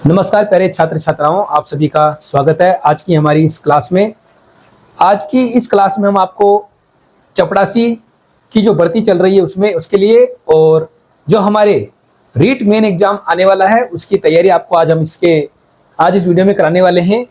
नमस्कार प्यारे छात्र छात्राओं, आप सभी का स्वागत है आज की हमारी इस क्लास में। आज की इस क्लास में हम आपको चपरासी की जो भर्ती चल रही है उसमें उसके लिए और जो हमारे रीट मेन एग्जाम आने वाला है उसकी तैयारी आपको आज इस वीडियो में कराने वाले हैं।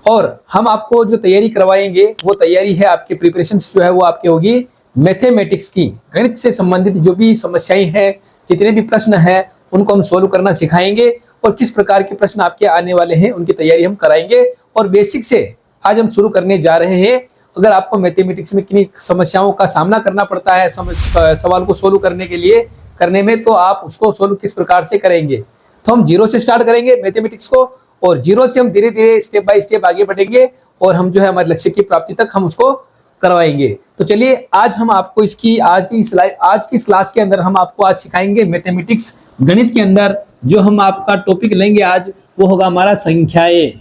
और हम आपको जो तैयारी करवाएंगे वो तैयारी है आपकी प्रिपरेशन जो है वो आपकी होगी मैथमेटिक्स की। गणित से संबंधित जो भी समस्याएं हैं, जितने भी प्रश्न हैं, उनको हम सोल्व करना सिखाएंगे और किस प्रकार के प्रश्न आपके आने वाले हैं उनकी तैयारी हम कराएंगे। और बेसिक से आज हम शुरू करने जा रहे हैं। अगर आपको मैथमेटिक्स में किन्हीं समस्याओं का सामना करना पड़ता है सवाल को सोल्व करने में, तो आप उसको सोल्व किस प्रकार से करेंगे। तो हम जीरो से स्टार्ट करेंगे मैथमेटिक्स को और जीरो से हम धीरे धीरे स्टेप बाय स्टेप आगे बढ़ेंगे और हम जो है हमारे लक्ष्य की प्राप्ति तक हम उसको करवाएंगे। तो चलिए आज हम आपको आज की इस क्लास के अंदर हम आपको आज सिखाएंगे मैथमेटिक्स गणित के अंदर। जो हम आपका टॉपिक लेंगे आज वो होगा हमारा संख्याएं।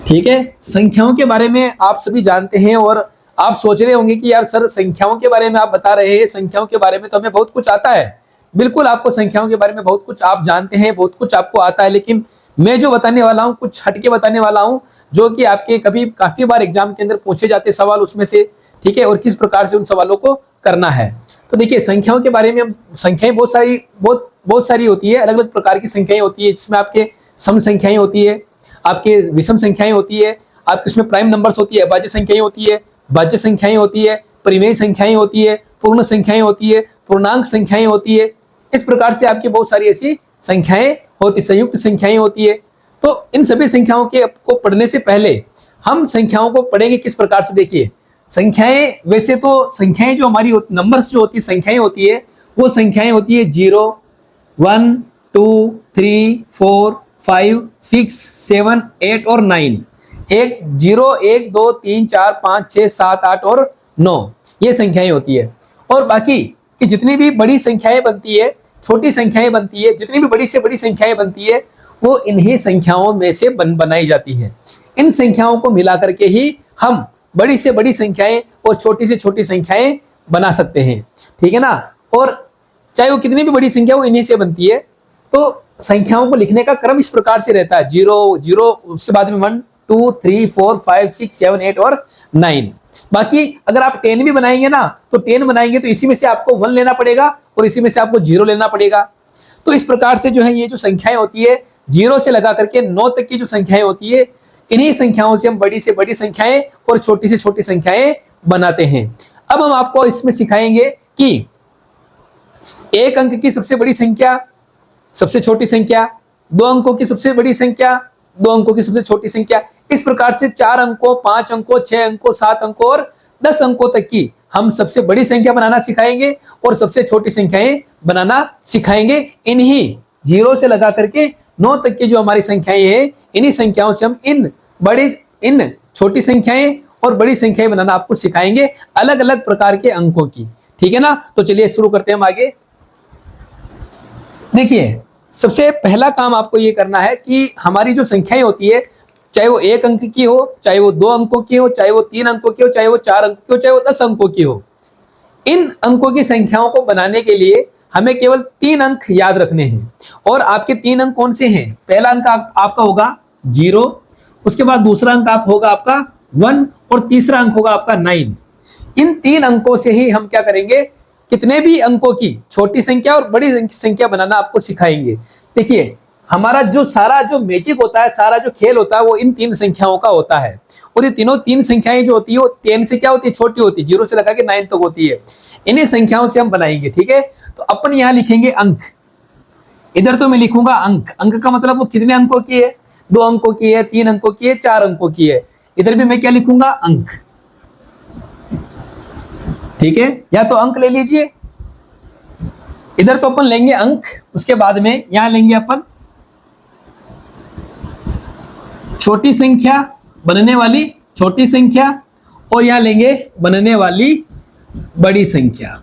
ठीक है, संख्याओं के बारे में आप सभी जानते हैं और आप सोच रहे होंगे कि यार सर संख्याओं के बारे में आप बता रहे हैं, संख्याओं के बारे में तो हमें बहुत कुछ आता है। बिल्कुल, आपको संख्याओं के बारे में बहुत कुछ आप जानते हैं, बहुत कुछ आपको आता है, लेकिन मैं जो बताने वाला हूं कुछ हटके बताने वाला हूं, जो कि आपके काफी बार एग्जाम के अंदर पूछे जाते सवाल उसमें से। ठीक है, और किस प्रकार से उन सवालों को करना है। तो देखिए, संख्याओं के बारे में हम संख्याएं बहुत सारी होती है, अलग अलग प्रकार की संख्याएं होती है, जिसमें आपके सम संख्याएं होती है, आपके विषम संख्याएं होती है, आपके उसमें प्राइम नंबर्स होती है, अभाज्य संख्याएं होती है, भाज्य संख्याएं होती है, परिमेय संख्याएं होती है, पूर्ण संख्याएं होती है, पूर्णांक संख्याएं होती है। इस प्रकार से आपकी बहुत सारी ऐसी संख्याएं होती, संयुक्त संख्याएं होती है। तो इन सभी संख्याओं के को पढ़ने से पहले हम संख्याओं को पढ़ेंगे किस प्रकार से। देखिए, संख्याएं वैसे तो संख्याएं जो हमारी नंबर्स जो होती है, संख्याएं होती है, वो संख्याएं होती है 0 1 2 3 4 5 6 7 8 और 9। 0 1 2 3 4 5 6 7 8 और 9 ये संख्याएं होती है। और बाकी कि जितनी भी बड़ी संख्याएं बनती है, छोटी संख्याएं बनती है, जितनी भी बड़ी से बड़ी संख्याएं बनती है, वो इन्हीं संख्याओं में से बनाई जाती है। इन संख्याओं को मिला करके ही हम बड़ी से बड़ी संख्याएं और छोटी से छोटी संख्याएं बना सकते हैं। ठीक है ना। और चाहे वो कितनी भी बड़ी संख्या वो इन्हीं से बनती है। तो संख्याओं को लिखने का क्रम इस प्रकार से रहता है, 0 0, उसके बाद में 1 2 3 4 5 6 7 8 और 9। बाकी अगर आप 10 भी बनाएंगे ना, तो 10 बनाएंगे तो इसी में से आपको 1 लेना पड़ेगा और इसी में से आपको 0 लेना पड़ेगा। तो इस प्रकार से जो है ये जो संख्याएं होती है 0 से लगा करके 9 तक की जो संख्याएं होती है, इन्हीं संख्याओं से हम बड़ी से बड़ी संख्याएं और छोटी से छोटी संख्याएं बनाते हैं। अब हम आपको इसमें सिखाएंगे कि एक अंक की सबसे बड़ी संख्या, सबसे छोटी संख्या, 2 अंकों की सबसे बड़ी संख्या, 2 अंकों की सबसे छोटी संख्या, इस प्रकार से 4 अंकों, 5 अंकों, 6 अंकों, 7 अंकों और 10 अंकों तक की हम सबसे बड़ी संख्या बनाना सिखाएंगे और सबसे छोटी संख्याएं बनाना सिखाएंगे। इन्हीं 0 से लगा करके 9 तक की जो हमारी संख्याएं हैं, इन्हीं संख्याओं से हम इन छोटी संख्याएं और बड़ी संख्याएं बनाना आपको सिखाएंगे, अलग अलग प्रकार के अंकों की। ठीक है ना। तो चलिए शुरू करते हैं हम आगे। देखिए, सबसे पहला काम आपको ये करना है कि हमारी जो संख्याएं होती है, चाहे वो 1 अंक की हो, चाहे वो 2 अंकों की हो, चाहे वो 3 अंकों की हो, चाहे वो 4 अंकों की हो, चाहे वो 10 अंकों की हो, इन अंकों की संख्याओं को बनाने के लिए हमें केवल 3 अंक याद रखने हैं। और आपके 3 अंक कौन से हैं? पहला अंक आपका होगा 0, उसके बाद दूसरा अंक होगा आपका 1 और तीसरा अंक होगा आपका 9। इन 3 अंकों से ही हम क्या करेंगे, कितने भी अंकों की छोटी संख्या और बड़ी संख्या बनाना आपको सिखाएंगे। देखिए, हमारा जो सारा जो मैजिक होता है, सारा जो खेल होता है, वो इन 3 संख्याओं का होता है। और ये तीन संख्याएं जो होती है वो 10 से क्या होती है, छोटी होती है, 0 से लगा के 9 तक होती है। इन्हीं संख्याओं से हम बनाएंगे। ठीक है, तो अपन यहाँ लिखेंगे अंक। इधर तो मैं लिखूंगा अंक। अंक का मतलब वो कितने अंकों की है, 2 अंकों की है, 3 अंकों की है, 4 अंकों की है। इधर भी मैं क्या लिखूंगा, अंक। ठीक है, या तो अंक ले लीजिए, इधर तो अपन लेंगे अंक, उसके बाद में यहां लेंगे अपन छोटी संख्या, बनने वाली छोटी संख्या, और यहां लेंगे बनने वाली बड़ी संख्या।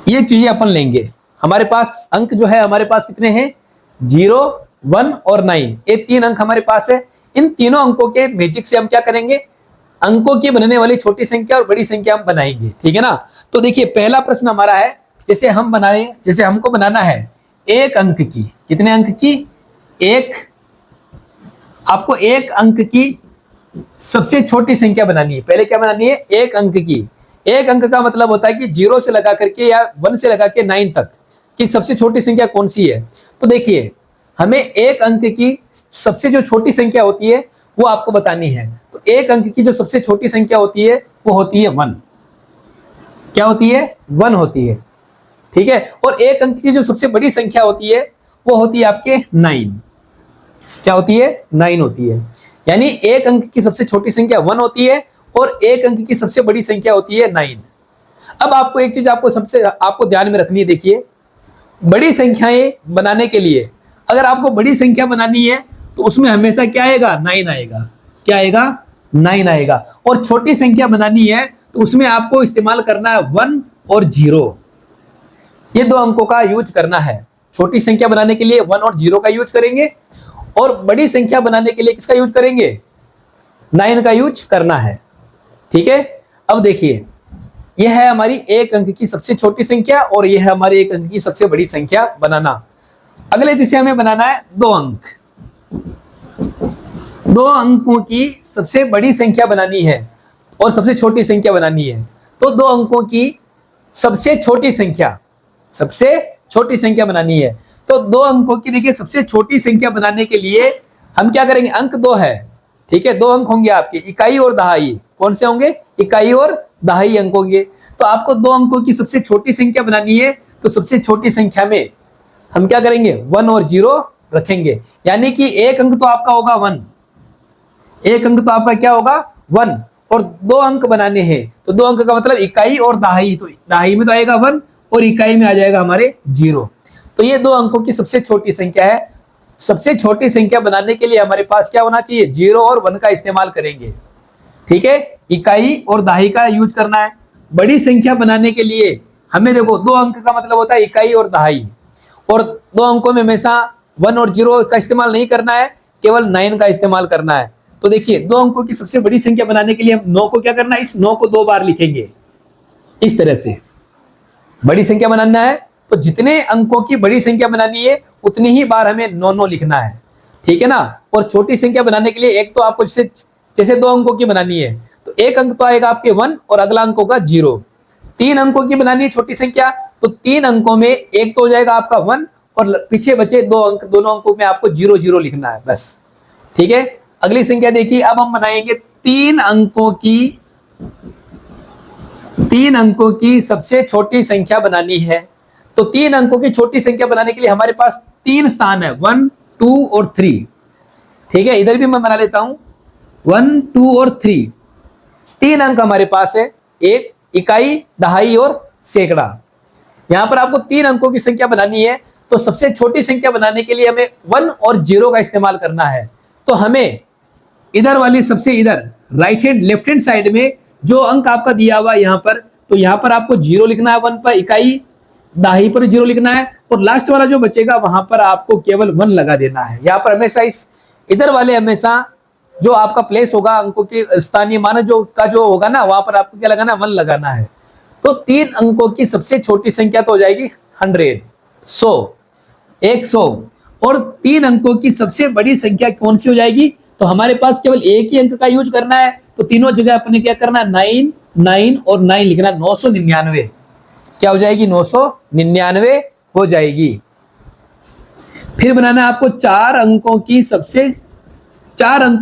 ये चीजें अपन लेंगे। हमारे पास अंक जो है, हमारे पास कितने हैं, 0 1 और 9, ये 3 अंक हमारे पास है। इन तीनों अंकों के मैजिक से हम क्या करेंगे, अंकों की बनने वाली छोटी संख्या और बड़ी संख्या हम बनाएंगे। ठीक है ना। तो देखिए, पहला प्रश्न हमारा है, जैसे हमको बनाना है एक अंक की, कितने अंक की, एक, आपको एक अंक की सबसे छोटी संख्या बनानी है। पहले क्या बनानी है, एक अंक की। एक अंक का मतलब होता है कि 0 से लगा करके या 1 से लगा के 9 तक की सबसे छोटी संख्या कौन सी है। तो देखिए, हमें एक अंक की सबसे जो छोटी संख्या होती है वो आपको बतानी है। तो एक अंक की जो सबसे छोटी संख्या होती है वो होती है 1। क्या होती है, 1 होती है, ठीक है। और एक अंक की जो सबसे बड़ी संख्या होती है वो होती है आपके 9। क्या होती है, 9 होती है। यानी एक अंक की सबसे छोटी संख्या 1 होती है और एक अंक की सबसे बड़ी संख्या होती है 9। अब आपको एक चीज आपको ध्यान में रखनी है। देखिए, बड़ी संख्याएं बनाने के लिए अगर आपको बड़ी संख्या बनानी है तो उसमें हमेशा क्या आएगा, 9 आएगा। क्या आएगा, 9 आएगा। और छोटी संख्या बनानी है तो उसमें आपको इस्तेमाल करना है 1 और 0। ये दो अंकों का यूज करना है। छोटी संख्या बनाने के लिए 1 और 0 का यूज करेंगे और बड़ी संख्या बनाने के लिए किसका यूज करेंगे, 9 का यूज करना है, ठीक है। अब देखिए, यह है हमारी एक अंक की सबसे छोटी संख्या और यह है हमारी एक अंक की सबसे बड़ी संख्या बनाना। अगले जिसे हमें बनाना है दो अंक। दो अंकों की सबसे बड़ी संख्या बनानी है और सबसे छोटी संख्या बनानी है। तो दो अंकों की सबसे छोटी संख्या बनानी है। तो दो अंकों की देखिए सबसे छोटी संख्या बनाने के लिए हम क्या करेंगे, अंक 2 है, ठीक है। 2 अंक होंगे आपके, इकाई और दहाई। कौन से होंगे, इकाई और दहाई अंक होंगे। तो आपको 2 अंकों की सबसे छोटी संख्या बनानी है। तो सबसे छोटी संख्या में हम क्या करेंगे, 1 और 0 रखेंगे। यानी कि एक अंक तो आपका होगा 1, एक अंक तो आपका क्या होगा 1, और 2 अंक बनाने हैं। तो 2 अंक का मतलब इकाई और दहाई। तो दहाई में तो आएगा 1 और इकाई में आ जाएगा हमारे 0। तो ये 2 अंकों की सबसे छोटी संख्या है। सबसे छोटी संख्या बनाने के लिए हमारे पास क्या होना चाहिए, 0 और 1 का इस्तेमाल करेंगे, ठीक है। इकाई और दहाई का यूज करना है। बड़ी संख्या बनाने के लिए हमें देखो 2 अंक का मतलब होता है इकाई और दहाई, और 2 अंकों में हमेशा 1 और 0 का इस्तेमाल नहीं करना है, केवल 9 का इस्तेमाल करना है। तो देखिए, 2 अंकों की सबसे बड़ी संख्या बनाने के लिए हम 9 को क्या करना है, इस 9 को 2 बार लिखेंगे इस तरह से। बड़ी संख्या बनाना है तो जितने अंकों की बड़ी संख्या बनानी है उतनी ही बार हमें 9 लिखना है, ठीक है ना। और छोटी संख्या बनाने के लिए एक तो आपको जैसे 2 अंकों की बनानी है तो एक अंक तो आएगा आपके 1 और अगला अंक होगा 0। 3 अंकों की बनानी है छोटी संख्या, तो 3 अंकों में एक तो हो जाएगा आपका 1 और पीछे बचे 2 अंक, दोनों अंकों में आपको 0 0 लिखना है बस, ठीक है। अगली संख्या देखिए, अब हम बनाएंगे 3 अंकों की सबसे छोटी संख्या बनानी है। तो 3 अंकों की छोटी संख्या बनाने के लिए हमारे पास 3 स्थान है, 1 2 और 3, ठीक है। इधर भी मैं बना लेता हूं 1 2 और 3। 3 अंक हमारे पास है, एक इकाई, दहाई और सैकड़ा। यहां पर आपको 3 अंकों की संख्या बनानी है। तो सबसे छोटी संख्या बनाने के लिए हमें 1 और 0 का इस्तेमाल करना है। तो हमें इधर वाली सबसे इधर right hand left hand side में जो अंक आपका दिया हुआ है यहां पर, तो यहां पर आपको 0 लिखना है, 1 पर इकाई, दहाई पर 0 लिखना है, और लास्ट वाला जो बचेगा वहां पर आपको केवल 1 लगा देना है। यहां पर हमेशा इस इधर वाले हमेशा जो आपका प्लेस होगा अंकों के स्थानीय मान जो होगा ना, वहां पर आपको क्या लगाना है, 1 लगाना है। तो 3 अंकों की सबसे छोटी संख्या तो हो जाएगी 100, 100। और 3 अंकों की सबसे बड़ी संख्या कौन सी हो जाएगी, तो हमारे पास केवल एक ही अंक का यूज करना है। तो तीनों जगह अपने क्या करना है, 9 9 और 9 लिखना, 999। क्या हो जाएगी, 999 हो जाएगी। फिर बनाना है आपको 4 अंकों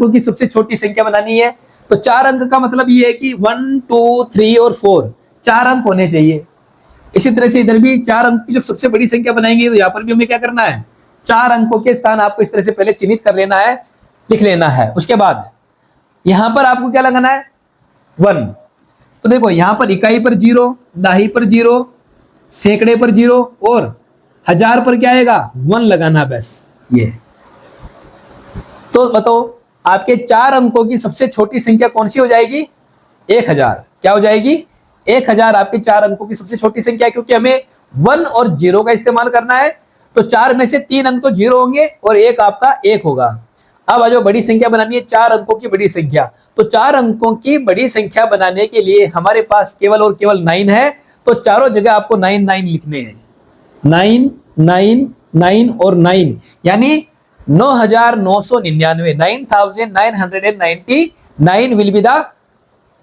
की सबसे छोटी संख्या बनानी है। तो 4 अंक का मतलब ये है कि 1 2 3 और 4 4 अंक होने चाहिए। इसी तरह से इधर भी 4 अंक की जब सबसे बड़ी संख्या बनाएंगे तो यहाँ पर भी हमें क्या करना है, 4 अंकों के स्थान आपको इस तरह से पहले चिन्हित कर लेना है, लिख लेना है। उसके बाद यहां पर आपको क्या लगाना है, 1। तो देखो यहां पर इकाई पर 0, दहाई पर 0, सैकड़े पर 0 और 1000 पर क्या आएगा, 1 लगाना बस। ये तो बताओ आपके 4 अंकों की सबसे छोटी संख्या कौन सी हो जाएगी, 1000। क्या हो जाएगी, 1000 आपके 4 अंकों की सबसे छोटी संख्या, क्योंकि हमें 1 और 0 का इस्तेमाल करना है। तो 4 में से 3 अंक तो 0 होंगे और एक आपका 1 होगा। अब आ जाओ बड़ी संख्या बनानी है, 4 अंकों की बड़ी संख्या। तो 4 अंकों की बड़ी संख्या बनाने के लिए हमारे पास केवल और केवल 9 है। तो चारों जगह आपको 9 9 लिखने हैं, 9 9 9 और 9 यानी 9,999, 9,999 will be the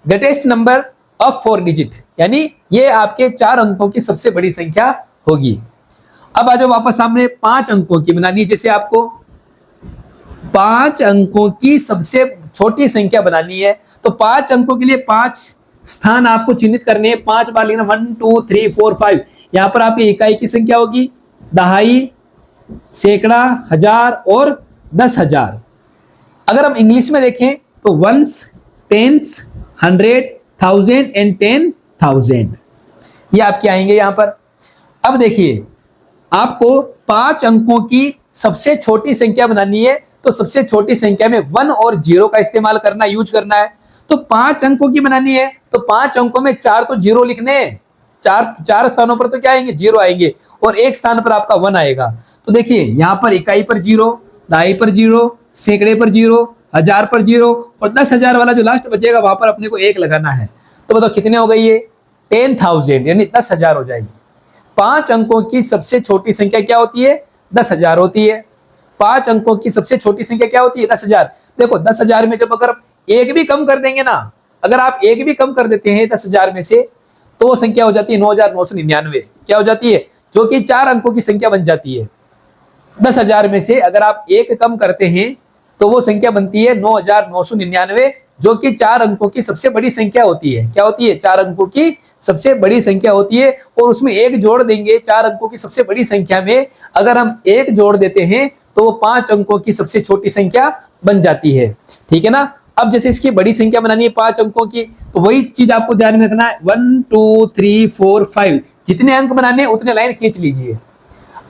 greatest number of 4 digit, यानी ये आपके 4 अंकों की सबसे बड़ी संख्या होगी। अब आ जाओ वापस सामने, 5 अंकों की बनानी है। जैसे आपको 5 अंकों की सबसे छोटी संख्या बनानी है तो 5 अंकों के लिए 5 स्थान आपको चिन्हित करने हैं। 5 बार लिखना, 1 2 3 4 5। यहां पर आपकी इकाई की संख्या होगी दहाई, सैकड़ा, हजार और 10,000। अगर हम इंग्लिश में देखें तो वंस, टेंस, 100, 1000 एंड 10,000 ये आपके आएंगे यहां पर। अब देखिए आपको 5 अंकों की सबसे छोटी संख्या बनानी है तो सबसे छोटी संख्या में 1 और 0 का इस्तेमाल करना, यूज करना है। तो 5 अंकों की बनानी है तो 5 अंकों में 4 तो 0 लिखने हैं, चार स्थानों पर तो क्या आएंगे, 0 आएंगे और एक स्थान पर आपका 1 आएगा। तो देखिए यहां पर इकाई पर 0, दहाई पर 0, सैकड़े पर 0, हजार पर 0 और 10,000 वाला जो लास्ट बचेगा वहां पर अपने को 1 लगाना है। तो बताओ कितने हो गई ये, 10,000 यानी 10,000 हो जाएगी। 5 अंकों की सबसे छोटी संख्या क्या होती है, 10,000 होती है। 5 अंकों की सबसे छोटी संख्या क्या होती है, 10,000। देखो 10,000 में जब अगर एक भी कम कर देंगे ना, अगर आप एक भी कम कर देते हैं 10,000 में से तो वो संख्या हो जाती है 9,999। क्या हो जाती है, जो कि 4 अंकों की संख्या बन जाती है। 10,000 में से अगर आप एक कम करते हैं तो वो संख्या बनती है 9,999, जो कि 4 अंकों की सबसे बड़ी संख्या होती है। क्या होती है, 4 अंकों की सबसे बड़ी संख्या होती है। और उसमें एक जोड़ देंगे, 4 अंकों की सबसे बड़ी संख्या में अगर हम एक जोड़ देते हैं तो वो 5 अंकों की सबसे छोटी संख्या बन जाती है। ठीक है ना। अब जैसे इसकी बड़ी संख्या बनानी है 5 अंकों की, तो वही चीज आपको ध्यान में रखना है। 1 2 3 4 5 जितने अंक बनाने हैं उतने लाइन खींच लीजिए।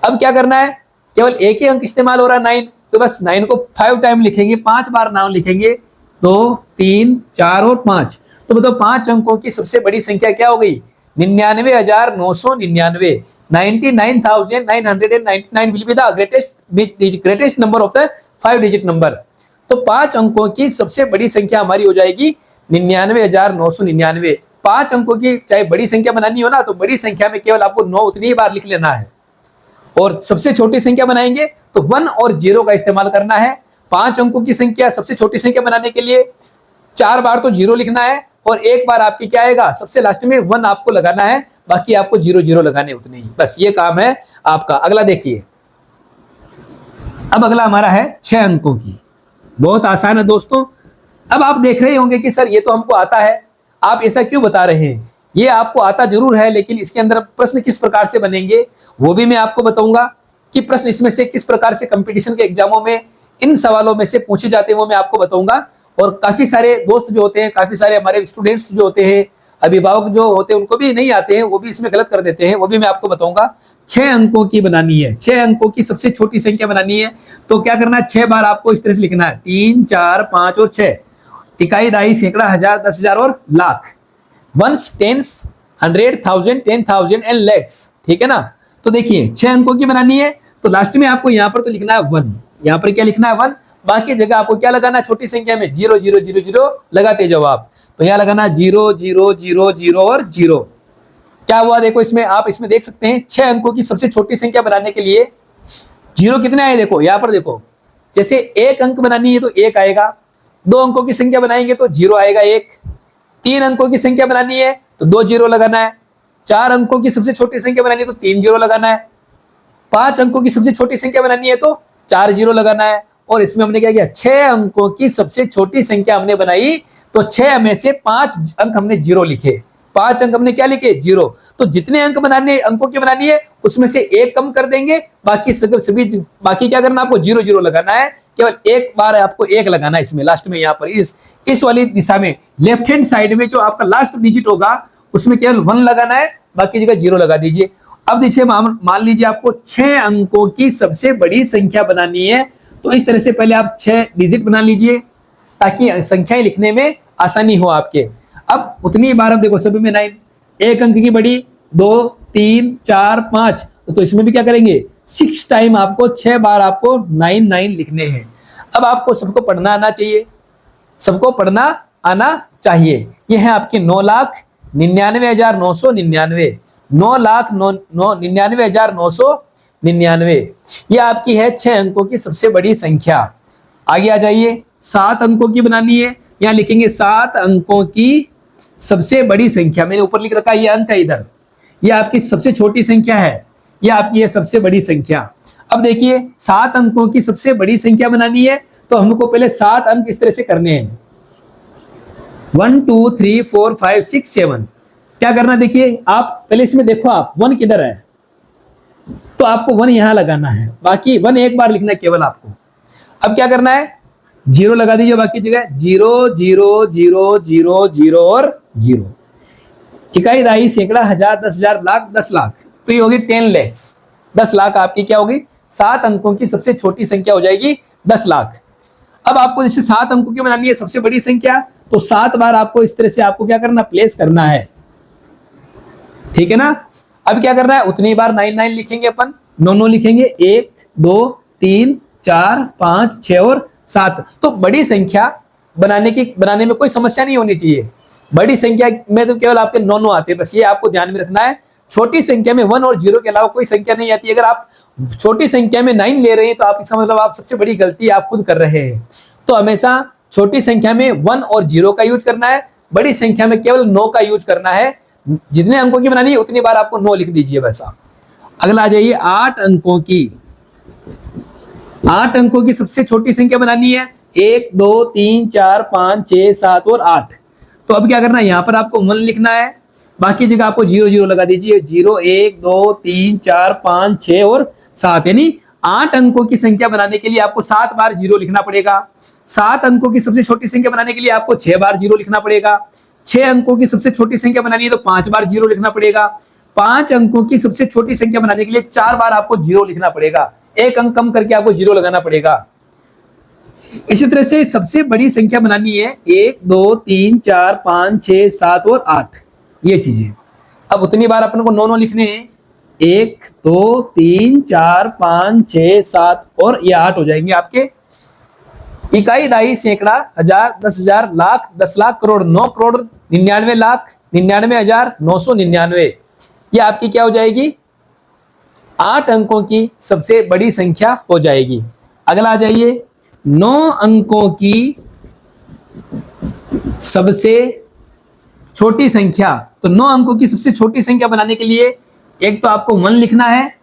अब क्या करना है, केवल एक ही अंक इस्तेमाल हो रहा है 9, तो बस 9 को 5 टाइम लिखेंगे, 5 बार नाम लिखेंगे, 2 3 4 और 5। तो बताओ 5 अंकों की सबसे बड़ी संख्या क्या हो गई, 99,999, 99,999 will be the greatest number of the 5 digit number. तो 5 अंकों की सबसे बड़ी संख्या हमारी हो जाएगी 99,999। 5 अंकों की चाहे बड़ी संख्या बनानी हो ना, तो बड़ी संख्या में केवल आपको 9 उतनी ही बार लिख लेना है। और सबसे छोटी संख्या बनाएंगे तो 1 और 0 का इस्तेमाल करना है। 5 अंकों की संख्या सबसे छोटी संख्या बनाने के लिए 4 बार तो 0 लिखना है और एक बार आपकी क्या आएगा, सबसे लास्ट में 1 आपको लगाना है, बाकी आपको 0 0 लगाने उतने ही, बस ये काम है आपका। अगला देखिए, अब अगला हमारा है 6 अंकों की। बहुत आसान है दोस्तों। अब आप देख रहे होंगे कि सर ये तो हमको आता है, आप ऐसा क्यों बता रहे हैं। ये आपको आता जरूर है, लेकिन इसके अंदर प्रश्न किस प्रकार से बनेंगे वो भी मैं आपको बताऊंगा कि प्रश्न इसमें से किस प्रकार से कंपटीशन के एग्जामों में इन सवालों में से पूछे जाते हैं वो मैं आपको बताऊंगा। और काफी सारे दोस्त जो होते हैं, काफी सारे हमारे स्टूडेंट्स जो होते हैं, अभिभावक जो होते हैं, उनको भी नहीं आते हैं, वो भी इसमें गलत कर देते हैं, वो भी मैं आपको बताऊंगा। 6 अंकों की बनानी है, 6 अंकों की सबसे छोटी संख्या बनानी है। तो क्या करना है, 6 बार आपको इस तरह से लिखना है, 3 4 5 और 6। इकाई, दहाई, सैकड़ा, हजार, 10,000 और lakh. Ones, tens, 100, 1000, 10,000 and lakhs. ठीक है ना। तो देखिए 6 अंकों की बनानी है तो लास्ट में आपको यहाँ पर तो लिखना है 1, यहाँ पर क्या लिखना है 1, बाकी जगह आपको क्या लगाना है, छोटी संख्या में 0 0 0 0 लगाते जाओ आप। तो यहाँ लगाना 0 0 0 0 और 0। क्या हुआ देखो, इसमें आप इसमें देख सकते हैं 6 अंकों की सबसे छोटी संख्या बनाने के लिए 0 कितने आए, देखो यहाँ पर देखो। जैसे 1 अंक बनानी है तो 1 आएगा, 2 अंकों की संख्या बनाएंगे तो 0 आएगा 1, 3 अंकों की संख्या बनानी है तो 2 0 लगाना है, 4 अंकों की सबसे छोटी संख्या बनानी है तो 3 0 लगाना है, 5 अंकों की सबसे छोटी संख्या बनानी है तो 4 0 लगाना है। और इसमें हमने क्या किया, 6 अंकों की सबसे छोटी संख्या हमने बनाई तो 6 में से 5 अंक हमने 0 लिखे, 5 अंक हमने क्या लिखे, 0। तो जितने अंक बनाने अंकों की बनानी है उसमें से एक कम कर देंगे, बाकी सभी बाकी क्या करना, आपको 0 0 लगाना है। केवल एक बार आपको 1 लगाना है इसमें लास्ट में, यहाँ पर इस वाली दिशा में लेफ्ट हैंड साइड में जो आपका लास्ट डिजिट होगा उसमें केवल 1 लगाना है, बाकी जगह 0 लगा दीजिए। अब देखिए मान लीजिए आपको 6 अंकों की सबसे बड़ी संख्या बनानी है, तो इस तरह से पहले आप 6 डिजिट बना लीजिए ताकि संख्याएं लिखने में आसानी हो आपके। अब उतनी बार अब देखो सभी में 9, 1 अंक की बड़ी 2 3 4 5, तो इसमें भी क्या करेंगे 6 टाइम आपको 6 बार आपको 9 9 लिखने हैं। अब आपको सबको पढ़ना आना चाहिए, सबको पढ़ना आना चाहिए। ये है आपकी 9,99,999, 9,99,999 99। ये आपकी है 6 अंकों की सबसे बड़ी संख्या। आगे आ जाइए, 7 अंकों की बनानी है। यहाँ लिखेंगे 7 अंकों की सबसे बड़ी संख्या। मैंने ऊपर लिख रखा है, ये अंक है इधर, ये आपकी सबसे छोटी संख्या है, ये आपकी है सबसे बड़ी संख्या। अब देखिए 7 अंकों की सबसे बड़ी संख्या बनानी है तो हमको पहले 7 अंक इस तरह से करने हैं, 1 2 3 4 5 6 7। क्या करना, देखिए आप पहले इसमें देखो, आप 1 किधर है, तो आपको 1 यहां लगाना है, बाकी 1 एक बार लिखना है केवल आपको। अब क्या करना है, 0 लगा दीजिए बाकी जगह, 0 0 0 0 0 और 0। इकाई, दहाई, सैकड़ा, हजार, 10,000, लाख, 10 लाख, तो ये होगी 10 lakhs। 10 लाख आपकी क्या होगी, 7 अंकों की सबसे छोटी संख्या हो जाएगी 10 लाख। अब आपको जैसे 7 अंकों की बनानी है सबसे बड़ी संख्या, तो 7 बार आपको इस तरह से आपको क्या करना, प्लेस करना है, ठीक है ना। अब क्या करना है, उतनी बार 99 लिखेंगे अपन, 9 लिखेंगे, 1 2 3 4 5 6 और 7। तो बड़ी संख्या बनाने में कोई समस्या नहीं होनी चाहिए। बड़ी संख्या में तो केवल आपके 9 आते हैं, बस ये आपको ध्यान में रखना है। छोटी संख्या में 1 और 0 के अलावा कोई संख्या नहीं आती। अगर आप छोटी संख्या में 9 ले रहे हैं तो आप इसका मतलब आप सबसे बड़ी गलती आप खुद कर रहे हैं। तो हमेशा छोटी संख्या में 1 और 0 का यूज करना है, बड़ी संख्या में केवल 9 का यूज करना है। जितने अंकों की बनानी है उतनी बार आपको 9 लिख दीजिए वैसा। अगला आ जाइए, 8 अंकों की। 8 अंकों की सबसे छोटी संख्या बनानी है, 1 2 3 4 5 6 7 और 8। तो अब क्या करना है, यहां पर आपको 1 लिखना है, बाकी जगह आपको 0 0 लगा दीजिए, 0 1 2 3 4 5 6 और 7। यानी 8 अंकों की संख्या बनाने के लिए आपको 7 बार 0 लिखना पड़ेगा। 7 अंकों की सबसे छोटी संख्या बनाने के लिए आपको 6 बार 0 लिखना पड़ेगा। 6 अंकों की सबसे छोटी संख्या बनानी है तो 5 बार 0 लिखना पड़ेगा। 5 अंकों की सबसे छोटी संख्या बनाने के लिए 4 बार आपको 0 लिखना पड़ेगा, एक अंक कम करके आपको 0 लगाना पड़ेगा। इसी तरह से सबसे बड़ी संख्या बनानी है, 1 2 3 4 5 6 7 और 8, ये चीजें। अब उतनी बार अपन को 9 लिखने हैं, 1 2 3 4 5 6 7 और ये 8 हो जाएंगे आपके। इकाई, दहाई, सैकड़ा, हजार, 10,000, लाख, 10 लाख, करोड़, 9 करोड़ 99 लाख 99,999। ये आपकी क्या हो जाएगी, 8 अंकों की सबसे बड़ी संख्या हो जाएगी। अगला आ जाइए, 9 अंकों की सबसे छोटी संख्या। तो 9 अंकों की सबसे छोटी संख्या बनाने के लिए एक तो आपको 1 लिखना है,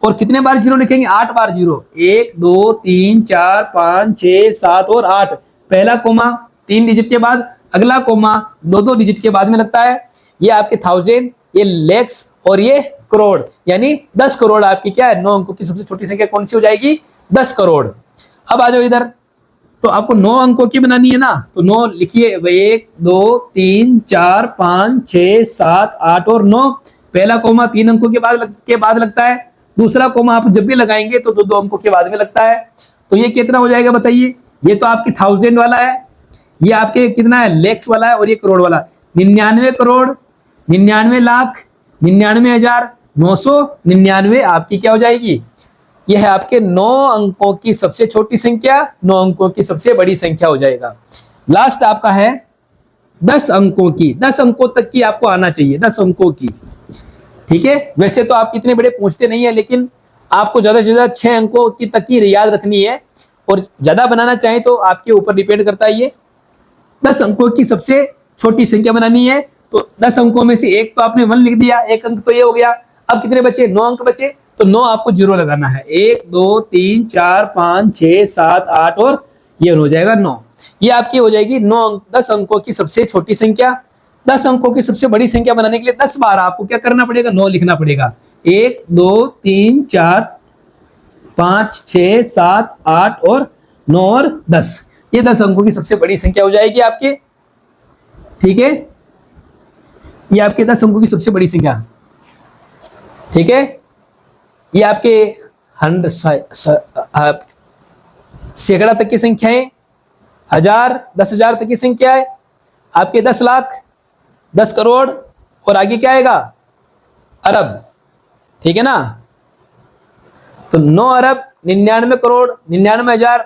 और कितने बार 0 लिखेंगे, 8 बार 0, 1 2 3 4 5 6 7 और 8। पहला कोमा 3 डिजिट के बाद, अगला कोमा 2 डिजिट के बाद में लगता है। ये आपके 1000, ये लैक्स और ये करोड़, यानी 10 करोड़ आपकी क्या है, 9 अंकों की सबसे छोटी संख्या कौन सी हो जाएगी, 10 करोड़। अब आ जाओ इधर, तो आपको 9 अंकों की बनानी है ना, तो 9 लिखिए, 1 2 3 4 5 6 7 8 और 9। पहला कोमा 3 अंकों के बाद लगता है, दूसरा कोमा आप जब भी लगाएंगे तो 2 अंकों के बाद में लगता है। तो ये कितना हो जाएगा बताइए, ये तो आपकी 1000 वाला है, ये आपके कितना है, लैक्स वाला है, और ये करोड़ वाला। 99 करोड़ 99 लाख 99,999 आपकी क्या हो जाएगी, यह है आपके 9 अंकों की सबसे छोटी संख्या, 9 अंकों की सबसे बड़ी संख्या हो जाएगा। लास्ट आपका है 10 अंकों की। 10 अंकों तक की आपको आना चाहिए, 10 अंकों की, ठीक है। वैसे तो आप इतने बड़े पूछते नहीं है, लेकिन आपको ज्यादा से ज्यादा 6 अंकों की तक की याद रखनी है, और ज्यादा बनाना चाहे तो आपके ऊपर डिपेंड करता है। ये 10 अंकों की सबसे छोटी संख्या बनानी है, तो 10 अंकों में से एक तो आपने 1 लिख दिया, एक अंक तो ये हो गया। अब कितने बचे, 9 अंक बचे, तो 9 आपको 0 लगाना है, 1 2 3 4 5 6 7 8 और ये हो जाएगा 9। ये आपकी हो जाएगी 10 अंकों की सबसे छोटी संख्या। 10 अंकों की सबसे बड़ी संख्या बनाने के लिए 10 बार आपको क्या करना पड़ेगा, 9 लिखना पड़ेगा, 1 2 3 4 5 6 7 8 और 9 और 10। ये 10 अंकों की सबसे बड़ी संख्या हो जाएगी आपके, ठीक है। ये आपके 10 अंकों की सबसे बड़ी संख्या, ठीक है। ये आपके 100 सैकड़ा तक की संख्या है, 1000 10,000 तक की संख्या है, आपके 10 लाख 10 करोड़ और आगे क्या आएगा, अरब, ठीक है ना। तो 9 अरब 99 करोड़ 99,000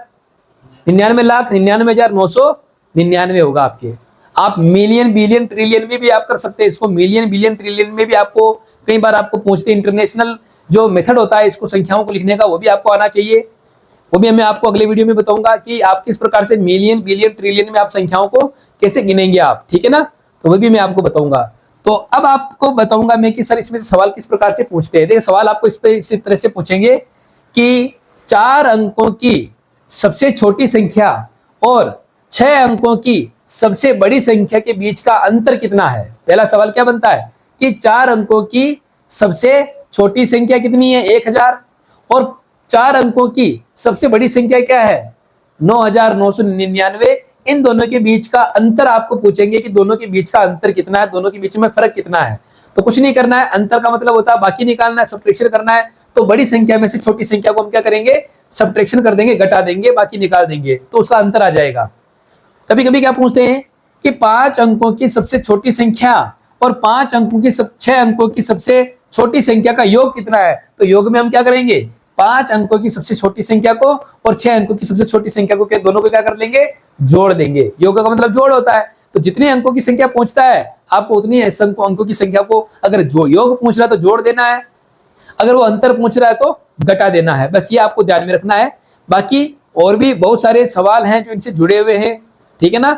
99 लाख 99,999 होगा आपके। आप मिलियन बिलियन ट्रिलियन में भी आप कर सकते हैं इसको, मिलियन बिलियन ट्रिलियन में भी आपको कई बार आपको पूछते हैं। इंटरनेशनल जो मेथड होता है इसको संख्याओं को लिखने का, वो भी आपको आना चाहिए। वो भी मैं आपको अगले वीडियो में बताऊंगा कि आप किस प्रकार से मिलियन बिलियन ट्रिलियन में आप संख्याओं को कैसे गिनेंगे आप, ठीक है ना। तो वो भी मैं आपको बताऊंगा। तो अब आपको बताऊंगा मैं कि सर इसमें से सवाल किस प्रकार से पूछते हैं। देखिए सवाल आपको इस पे इसी तरह से पूछेंगे कि 4 अंकों की सबसे छोटी संख्या और 6 अंकों की सबसे बड़ी संख्या के बीच का अंतर कितना है। पहला सवाल क्या बनता है कि 4 अंकों की सबसे छोटी संख्या कितनी है 1000, और 4 अंकों की सबसे बड़ी संख्या क्या है 9999। इन दोनों के बीच का अंतर आपको पूछेंगे कि दोनों के बीच का अंतर कितना है, दोनों के बीच में फर्क कितना है। तो कुछ नहीं करना है, अंतर का मतलब होता है बाकी निकालना है, सब्ट्रैक्शन करना है। तो बड़ी संख्या में से छोटी संख्या को हम क्या करेंगे, सब्ट्रैक्शन कर देंगे, घटा देंगे, बाकी निकाल देंगे, तो उसका अंतर आ जाएगा। कभी कभी क्या पूछते हैं कि 5 अंकों की सबसे छोटी संख्या और 5 अंकों की 6 अंकों की सबसे छोटी संख्या का योग कितना है। तो योग में हम क्या करेंगे, 5 अंकों की सबसे छोटी संख्या को और 6 अंकों की सबसे छोटी संख्या को दोनों को क्या कर लेंगे, जोड़ देंगे। योग का मतलब जोड़ होता है। तो जितने अंकों की संख्या पहुंचता है आपको उतनी अंकों की संख्या को, अगर जो योग पूछ रहा है तो जोड़ देना है, अगर वो अंतर पूछ रहा है तो घटा देना है। बस ये आपको ध्यान में रखना है। बाकी और भी बहुत सारे सवाल हैं जो इनसे जुड़े हुए हैं, ठीक है ना।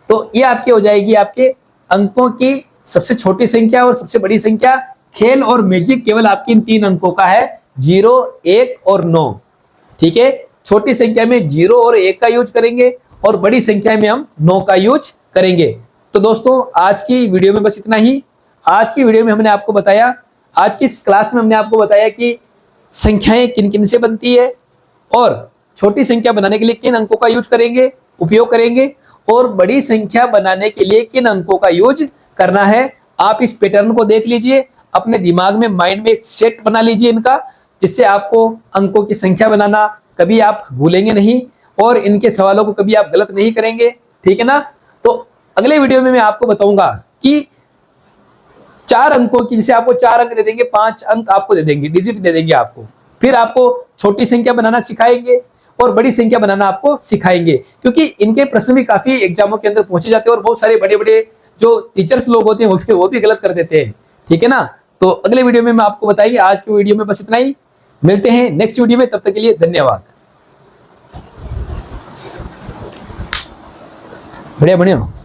तो ये आपकी हो जाएगी आपके अंकों की सबसे छोटी संख्या और सबसे बड़ी संख्या। खेल और मैजिक केवल आपकी इन 3 अंकों का है, 0, 1 और 9, ठीक है। छोटी संख्या में 0 और 1 का यूज करेंगे और बड़ी संख्या में हम 9 का यूज करेंगे। तो दोस्तों आज की वीडियो में बस इतना ही। आज की वीडियो में हमने आपको बताया, आज की इस क्लास में हमने आपको बताया कि संख्याएं किन किन से बनती है और छोटी संख्या बनाने के लिए किन अंकों का यूज करेंगे, उपयोग करेंगे, और बड़ी संख्या बनाने के लिए किन अंकों का यूज करना है। आप इस पैटर्न को देख लीजिए, अपने दिमाग में माइंड में एक सेट बना लीजिए इनका, जिससे आपको अंकों की संख्या बनाना कभी आप भूलेंगे नहीं और इनके सवालों को कभी आप गलत नहीं करेंगे, ठीक है ना। तो अगले वीडियो में मैं आपको बताऊंगा कि 4 अंकों की, जैसे आपको 4 अंक दे देंगे, 5 अंक आपको दे देंगे, डिजिट दे देंगे आपको, फिर आपको छोटी संख्या बनाना सिखाएंगे और बड़ी संख्या बनाना आपको सिखाएंगे, क्योंकि इनके प्रश्न भी काफी एग्जामों के अंदर पूछे जाते हैं और बहुत सारे बड़े बड़े जो टीचर्स लोग होते हैं वो भी गलत कर देते हैं, ठीक है ना। तो अगले वीडियो में मैं आपको बताएंगे। आज की वीडियो में बस इतना ही, मिलते हैं नेक्स्ट वीडियो में, तब तक के लिए धन्यवाद। बढ़िया बढ़िया।